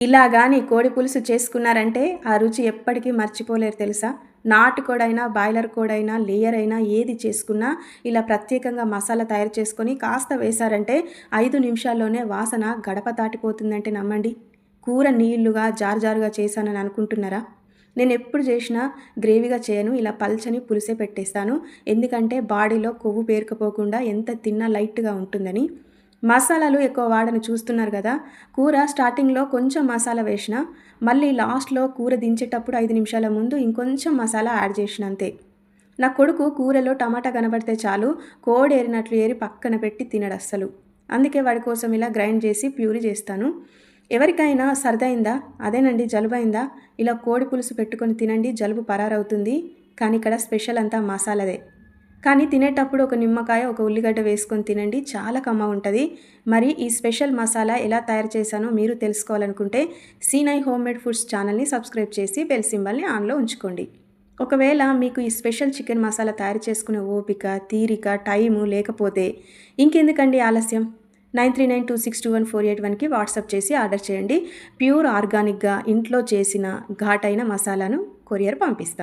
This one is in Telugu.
ఇలా గాని కోడి పులుసు చేసుకున్నారంటే ఆ రుచి ఎప్పటికీ మర్చిపోలేరు తెలుసా? నాటుకోడైనా, బాయిలర్ కోడైనా, లేయర్ అయినా ఏది చేసుకున్నా ఇలా ప్రత్యేకంగా మసాలా తయారు చేసుకొని కాస్త వేశారంటే 5 నిమిషాల్లోనే వాసన గడప దాటిపోతుందంటే నమ్మండి. కూర నీళ్లుగా, జారుగా చేశానని అనుకుంటున్నారా? నేనెప్పుడు చేసినా గ్రేవీగా చేయను. ఇలా పల్చని పులుసే పెట్టేస్తాను. ఎందుకంటే బాడీలో కొవ్వు పేరుకుపోకుండా ఎంత తిన్నా లైట్‌గా ఉంటుందని. మసాలాలు ఎక్కువ వాడను చూస్తున్నారు గదా! కూర స్టార్టింగ్‌లో కొంచెం మసాలా వేషిన, మళ్ళీ లాస్ట్‌లో కూర దించేటప్పుడు 5 నిమిషాల ముందు ఇంకొంచెం మసాలా యాడ్ చేషిన అంతే. నా కొడుకు కూరలో టమాటా కనబడితే చాలు కోడేరినట్లు ఏరి పక్కన పెట్టి తినడస్సలు. అందుకే వాడి కోసం ఇలా గ్రైండ్ చేసి ప్యూరీ చేస్తాను. ఎవరికైనా సరదయిందా? అదేనండి జలుబయిందా? ఇలా కోడి పులుసు పెట్టుకొని తినండి జలుబు పరారవుతుంది. కానీ ఇక్కడ స్పెషల్ అంతా మసాలాదే. కానీ తినేటప్పుడు ఒక నిమ్మకాయ, ఒక ఉల్లిగడ్డ వేసుకొని తినండి. చాలా కమ్మగుంటది. మరి ఈ స్పెషల్ మసాలా ఎలా తయారు చేశానో మీరు తెలుసుకోవాలనుకుంటే సీనై హోమ్‌మేడ్ ఫుడ్స్ ఛానల్‌ని సబ్స్క్రైబ్ చేసి బెల్ సింబల్‌ని ఆన్‌లో ఉంచుకోండి. ఒకవేళ మీకు ఈ స్పెషల్ చికెన్ మసాలా తయారు చేసుకునే ఓపిక, తీరిక, టైము లేకపోతే ఇంకెందుకండి ఆలస్యం? 9392621481కి వాట్సాప్ చేసి ఆర్డర్ చేయండి. ప్యూర్ ఆర్గానిక్‌గా ఇంట్లో చేసిన ఘాటైన మసాలాను కొరియర్ పంపిస్తాం.